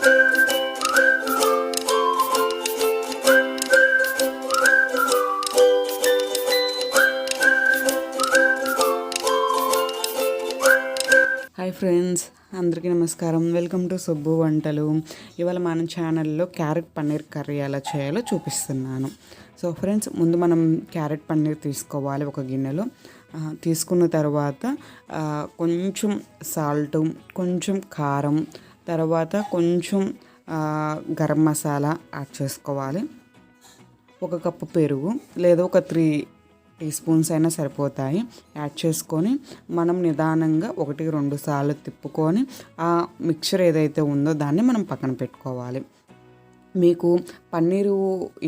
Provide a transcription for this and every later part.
Hi friends, అందరికీ నమస్కారం. Welcome to Subbu వంటలు. ఇవాళ మన ఛానల్లో క్యారెట్ పన్నీర్ కర్రీ ఎలా చేయాలో చూపిస్తున్నాను. సో ఫ్రెండ్స్, ముందు మనం క్యారెట్ పన్నీర్ తీసుకోవాలి. ఒక గిన్నెలో తీసుకున్న తర్వాత కొంచెం సాల్ట్, కొంచెం కారం, తర్వాత కొంచెం గరం మసాలా యాడ్ చేసుకోవాలి. ఒక కప్పు పెరుగు లేదా ఒక 3 టీ స్పూన్స్ అయినా సరిపోతాయి. యాడ్ చేసుకొని మనం నిదానంగా 1-2 సార్లు తిప్పుకొని ఆ మిక్చర్ ఏదైతే ఉందో దాన్ని మనం పక్కన పెట్టుకోవాలి. మీకు పన్నీరు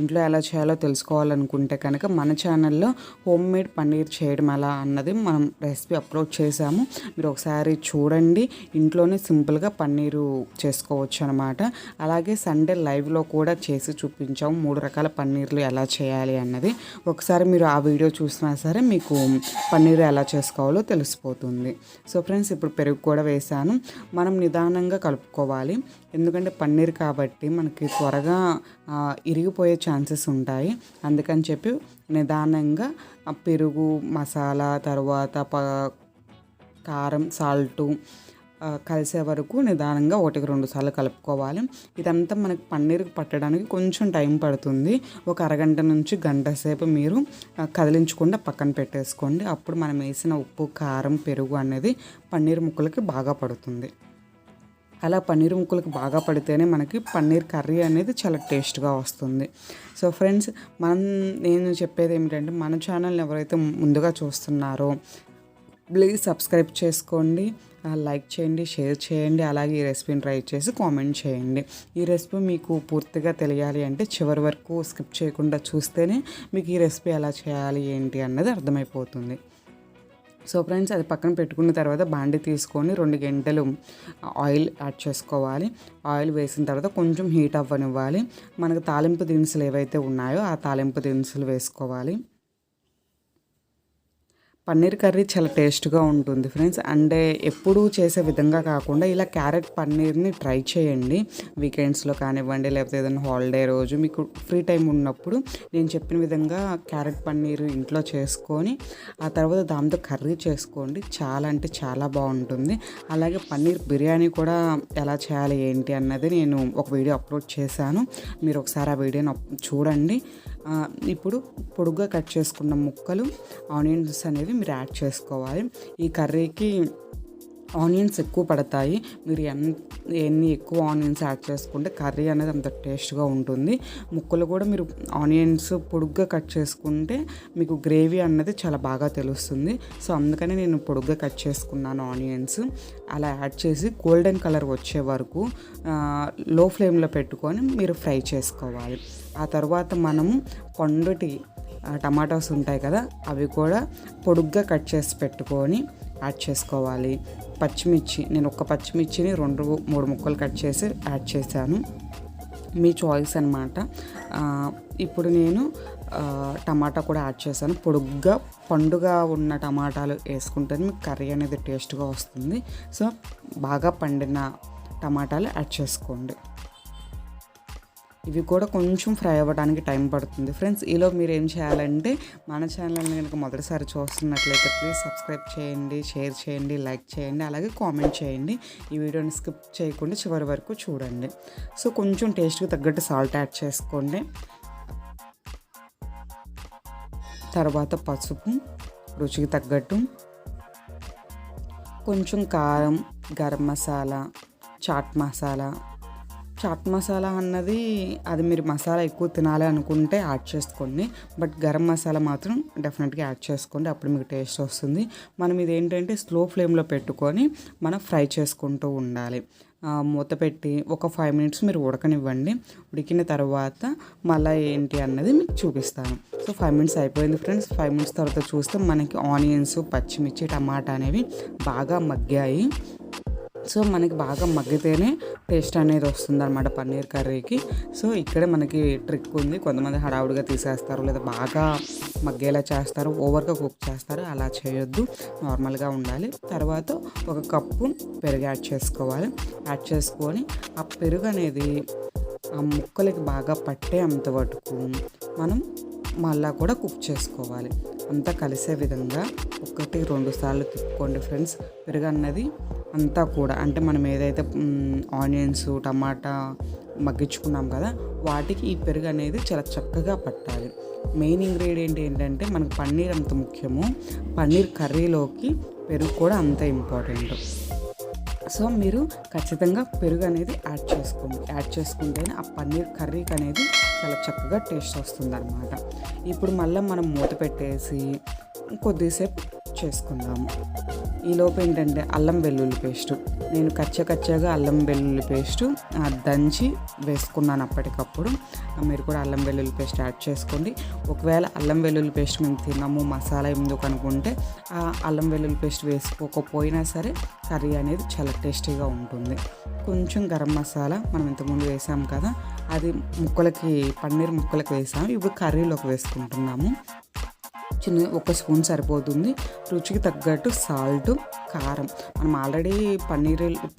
ఇంట్లో ఎలా చేయాలో తెలుసుకోవాలనుకుంటే కనుక మన ఛానల్లో హోమ్ మేడ్ పన్నీర్ చేయడం ఎలా అన్నది మనం రెసిపీ అప్లోడ్ చేసాము. మీరు ఒకసారి చూడండి. ఇంట్లోనే సింపుల్గా పన్నీరు చేసుకోవచ్చు అనమాట. అలాగే సండే లైవ్లో కూడా చేసి చూపించాము 3 రకాల పన్నీర్లు ఎలా చేయాలి అన్నది. ఒకసారి మీరు ఆ వీడియో చూసినా సరే మీకు పన్నీరు ఎలా చేసుకోవాలో తెలిసిపోతుంది. సో ఫ్రెండ్స్, ఇప్పుడు పెరుగు కూడా వేసాను. మనం నిదానంగా కలుపుకోవాలి. ఎందుకంటే పన్నీర్ కాబట్టి మనకి త్వరగా ఇరిగిపోయే ఛాన్సెస్ ఉంటాయి. అందుకని చెప్పి నిదానంగా పెరుగు, మసాలా, తర్వాత కారం, సాల్టు కలిసే వరకు నిదానంగా 1-2 సార్లు కలుపుకోవాలి. ఇదంతా మనకి పన్నీర్కి పట్టడానికి కొంచెం టైం పడుతుంది. ఒక అరగంట నుంచి గంట సేపు మీరు కదిలించకుండా పక్కన పెట్టేసుకోండి. అప్పుడు మనం వేసిన ఉప్పు, కారం, పెరుగు అనేది పన్నీర్ ముక్కలకి బాగా పడుతుంది. అలా పన్నీర్ ముక్కలకు బాగా పడితేనే మనకి పన్నీర్ కర్రీ అనేది చాలా టేస్ట్గా వస్తుంది. సో ఫ్రెండ్స్, నేను చెప్పేది ఏమిటంటే, మన ఛానల్ని ఎవరైతే ముందుగా చూస్తున్నారో ప్లీజ్ సబ్స్క్రైబ్ చేసుకోండి, లైక్ చేయండి, షేర్ చేయండి. అలాగే ఈ రెసిపీని ట్రై చేసి కామెంట్ చేయండి. ఈ రెసిపీ మీకు పూర్తిగా తెలియాలి అంటే చివరి వరకు స్కిప్ చేయకుండా చూస్తేనే మీకు ఈ రెసిపీ ఎలా చేయాలి ఏంటి అన్నది అర్థమైపోతుంది. సో ఫ్రెండ్స్, అది పక్కన పెట్టుకున్న తర్వాత బాండి తీసుకొని 2 గంటలు ఆయిల్ యాడ్ చేసుకోవాలి. ఆయిల్ వేసిన తర్వాత కొంచెం హీట్ అవ్వనివ్వాలి. మనకు తాలింపు దినుసులు ఏవైతే ఉన్నాయో ఆ తాలింపు దినుసులు వేసుకోవాలి. పన్నీర్ కర్రీ చాలా టేస్ట్గా ఉంటుంది ఫ్రెండ్స్. అంటే ఎప్పుడూ చేసే విధంగా కాకుండా ఇలా క్యారెట్ పన్నీర్ని ట్రై చేయండి. వీకెండ్స్లో కానివ్వండి, లేకపోతే ఏదైనా హాలిడే రోజు మీకు ఫ్రీ టైం ఉన్నప్పుడు నేను చెప్పిన విధంగా క్యారెట్ పన్నీర్ ఇంట్లో చేసుకొని ఆ తర్వాత దాంతో కర్రీ చేసుకోండి. చాలా అంటే చాలా బాగుంటుంది. అలాగే పన్నీర్ బిర్యానీ కూడా ఎలా చేయాలి ఏంటి అన్నది నేను ఒక వీడియో అప్లోడ్ చేశాను. మీరు ఒకసారి ఆ వీడియోని చూడండి. ఇప్పుడు పొడుగ్గా కట్ చేసుకున్న ముక్కలు, ఆనియన్స్ అనేవి మీరు యాడ్ చేసుకోవాలి. ఈ కర్రీకి ఆనియన్స్ ఎక్కువ పడతాయి. మీరు ఎన్ని ఎక్కువ ఆనియన్స్ యాడ్ చేసుకుంటే కర్రీ అనేది అంత టేస్ట్గా ఉంటుంది. ముక్కలు కూడా మీరు ఆనియన్స్ పొడుగ్గా కట్ చేసుకుంటే మీకు గ్రేవీ అన్నది చాలా బాగా తెలుస్తుంది. సో అందుకని నేను పొడుగ్గా కట్ చేసుకున్నాను ఆనియన్స్. అలా యాడ్ చేసి గోల్డెన్ కలర్ వచ్చే వరకు లో ఫ్లేమ్లో పెట్టుకొని మీరు ఫ్రై చేసుకోవాలి. ఆ తర్వాత మనము పండుటి టమాటాస్ ఉంటాయి కదా, అవి కూడా పొడుగ్గా కట్ చేసి పెట్టుకొని యాడ్ చేసుకోవాలి. పచ్చిమిర్చి, నేను ఒక పచ్చిమిర్చిని 2-3 ముక్కలు కట్ చేసి యాడ్ చేశాను. మీ చాయిస్ అన్నమాట. ఇప్పుడు నేను టమాటా కూడా యాడ్ చేశాను. పొడుగ్గా పండుగా ఉన్న టమాటాలు వేసుకుంటే మీకు కర్రీ అనేది టేస్ట్గా వస్తుంది. సో బాగా పండిన టమాటాలు యాడ్ చేసుకోండి. ఇవి కూడా కొంచెం ఫ్రై అవ్వడానికి టైం పడుతుంది ఫ్రెండ్స్. ఈలో మీరు ఏం చేయాలంటే, మన ఛానల్ని కనుక మొదటిసారి చూస్తున్నట్లయితే ప్లీజ్ సబ్స్క్రైబ్ చేయండి, షేర్ చేయండి, లైక్ చేయండి, అలాగే కామెంట్ చేయండి. ఈ వీడియోని స్కిప్ చేయకుండా చివరి వరకు చూడండి. సో కొంచెం టేస్ట్కి తగ్గట్టు సాల్ట్ యాడ్ చేసుకోండి. తర్వాత పసుపు రుచికి తగ్గట్టు, కొంచెం కారం, గరం మసాలా, చాట్ మసాలా అన్నది అది మీరు మసాలా ఎక్కువ తినాలి అనుకుంటే యాడ్ చేసుకోండి. బట్ గరం మసాలా మాత్రం డెఫినెట్గా యాడ్ చేసుకోండి, అప్పుడు మీకు టేస్ట్ వస్తుంది. మనం ఇదేంటంటే స్లో ఫ్లేమ్లో పెట్టుకొని మనం ఫ్రై చేసుకుంటూ ఉండాలి. మూత పెట్టి ఒక 5 మినిట్స్ మీరు ఉడకనివ్వండి. ఉడికిన తర్వాత మళ్ళీ ఏంటి అన్నది మీకు చూపిస్తాను. సో 5 మినిట్స్ అయిపోయింది ఫ్రెండ్స్. 5 మినిట్స్ తర్వాత చూస్తే మనకి ఆనియన్స్, పచ్చిమిర్చి, టమాటా అనేవి బాగా మగ్గాయి. సో మనకి బాగా మగ్గితేనే టేస్ట్ అనేది వస్తుంది అనమాట పన్నీర్ కర్రీకి. సో ఇక్కడే మనకి ట్రిక్ ఉంది. కొంతమంది హడావుడిగా తీసేస్తారు, లేదా బాగా మగ్గేలా చేస్తారు, ఓవర్గా కుక్ చేస్తారు. అలా చేయొద్దు, నార్మల్గా ఉండాలి. తర్వాత ఒక కప్పు పెరుగు యాడ్ చేసుకోవాలి. యాడ్ చేసుకొని ఆ పెరుగు అనేది ఆ ముక్కలకి బాగా పట్టే అంత వరకు మనం మళ్ళా కూడా కుక్ చేసుకోవాలి. అంతా కలిసే విధంగా 1-2 సార్లు తిప్పుకోండి ఫ్రెండ్స్. పెరుగు అన్నది అంతా కూడా అంటే మనం ఏదైతే ఆనియన్స్, టమాటా మగ్గించుకున్నాం కదా, వాటికి ఈ పెరుగు అనేది చాలా చక్కగా పట్టాలి. మెయిన్ ఇంగ్రీడియంట్ ఏంటంటే మనకు పన్నీర్ అంత ముఖ్యము, పన్నీర్ కర్రీలోకి పెరుగు కూడా అంత ఇంపార్టెంట్. సో మీరు ఖచ్చితంగా పెరుగు అనేది యాడ్ చేసుకోండి. యాడ్ చేసుకుంటేనే ఆ పన్నీర్ కర్రీకి అనేది చాలా చక్కగా టేస్ట్ వస్తుంది అనమాట. ఇప్పుడు మళ్ళీ మనం మూత పెట్టేసి కొద్దిసేపు చేసుకుందాము. ఈలోపు ఏంటంటే అల్లం వెల్లుల్లి పేస్టు, నేను కచ్చగా అల్లం వెల్లుల్లి పేస్టు దంచి వేసుకున్నాను అప్పటికప్పుడు. మీరు కూడా అల్లం వెల్లుల్లి పేస్ట్ యాడ్ చేసుకోండి. ఒకవేళ అల్లం వెల్లుల్లి పేస్ట్ మేము తిన్నాము, మసాలా ఎందుకు అనుకుంటే ఆ అల్లం వెల్లుల్లి పేస్ట్ వేసుకోకపోయినా సరే కర్రీ అనేది చాలా టేస్టీగా ఉంటుంది. కొంచెం గరం మసాలా మనం ఇంతకుముందు వేసాం కదా, అది పన్నీర్ ముక్కలకి వేసాము. ఇప్పుడు కర్రీలోకి వేసుకుంటున్నాము. 1 స్పూన్ సరిపోతుంది. రుచికి తగ్గట్టు సాల్ట్, కారం. మనం ఆల్రెడీ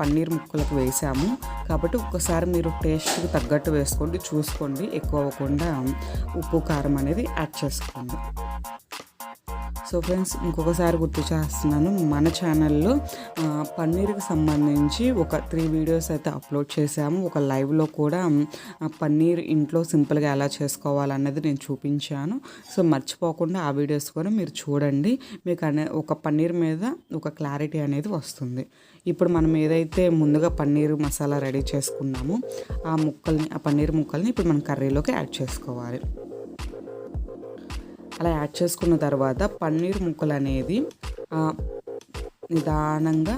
పన్నీర్ ముక్కలకు వేసాము కాబట్టి ఒక్కసారి మీరు టేస్ట్కి తగ్గట్టు వేసుకోండి, చూసుకోండి. ఎక్కువ అవ్వకుండా ఉప్పు, కారం అనేది యాడ్ చేసుకోండి. సో ఫ్రెండ్స్, ఇంకొకసారి గుర్తు చేస్తున్నాను, మన ఛానల్లో పన్నీర్కి సంబంధించి ఒక 3 వీడియోస్ అయితే అప్లోడ్ చేశాము. ఒక లైవ్లో కూడా పన్నీర్ ఇంట్లో సింపుల్గా ఎలా చేసుకోవాలన్నది నేను చూపించాను. సో మర్చిపోకుండా ఆ వీడియోస్ కూడా మీరు చూడండి. మీకు ఒక పన్నీర్ మీద ఒక క్లారిటీ అనేది వస్తుంది. ఇప్పుడు మనం ఏదైతే ముందుగా పన్నీర్ మసాలా రెడీ చేసుకున్నామో ఆ పన్నీర్ ముక్కల్ని ఇప్పుడు మనం కర్రీలోకి యాడ్ చేసుకోవాలి. అలా యాడ్ చేసుకున్న తర్వాత పన్నీర్ ముక్కలు అనేది నిదానంగా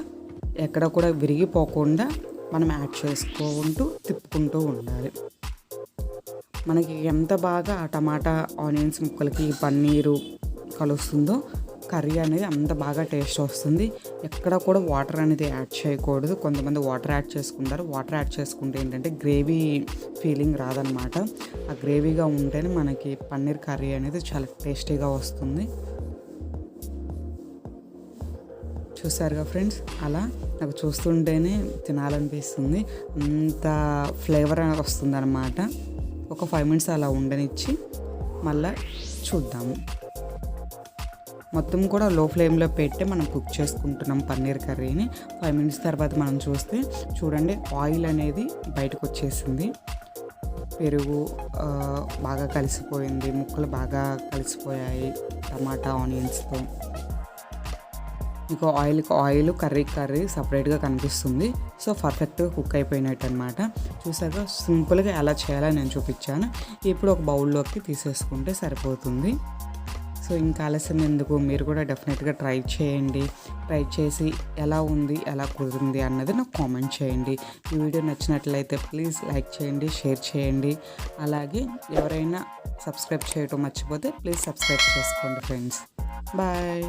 ఎక్కడ కూడా విరిగిపోకుండా మనం యాడ్ చేసుకుంటూ తిప్పుకుంటూ ఉండాలి. మనకి ఎంత బాగా ఆ టమాటా ఆనియన్స్ ముక్కలకి పన్నీరు కలుస్తుందో కర్రీ అనేది అంత బాగా టేస్ట్ వస్తుంది. ఎక్కడ కూడా వాటర్ అనేది యాడ్ చేయకూడదు. కొంతమంది వాటర్ యాడ్ చేసుకుంటారు. వాటర్ యాడ్ చేసుకుంటే ఏంటంటే గ్రేవీ ఫీలింగ్ రాదనమాట. ఆ గ్రేవీగా ఉంటేనే మనకి పన్నీర్ కర్రీ అనేది చాలా టేస్టీగా వస్తుంది. చూసారుగా ఫ్రెండ్స్, అలా నాకు చూస్తుంటేనే తినాలనిపిస్తుంది. అంత ఫ్లేవర్ వస్తుంది అనమాట. ఒక 5 మినిట్స్ అలా ఉండనిచ్చి మళ్ళీ చూద్దాము. మొత్తం కూడా లో ఫ్లేమ్లో పెట్టి మనం కుక్ చేసుకుంటున్నాం పన్నీర్ కర్రీని. 5 మినిట్స్ తర్వాత మనం చూడండి ఆయిల్ అనేది బయటకు వచ్చేసింది. పెరుగు బాగా కలిసిపోయింది, ముక్కలు బాగా కలిసిపోయాయి టమాటా ఆనియన్స్తో. మీకు ఆయిల్ కర్రీ సపరేట్గా కనిపిస్తుంది. సో పర్ఫెక్ట్గా కుక్ అయిపోయినట్టు అనమాట. చూసాక సింపుల్గా ఎలా చేయాలో నేను చూపించాను. ఇప్పుడు ఒక బౌల్లోకి తీసేసుకుంటే సరిపోతుంది. సో ఇంకా ఆలస్యం ఎందుకు, మీరు కూడా డెఫినెట్గా ట్రై చేయండి. ట్రై చేసి ఎలా ఉంది, ఎలా కుదిరింది అన్నది నాకు కామెంట్ చేయండి. ఈ వీడియో నచ్చినట్లయితే ప్లీజ్ లైక్ చేయండి, షేర్ చేయండి. అలాగే ఎవరైనా సబ్స్క్రైబ్ చేయటం మర్చిపోతే ప్లీజ్ సబ్స్క్రైబ్ చేసుకోండి ఫ్రెండ్స్. బాయ్.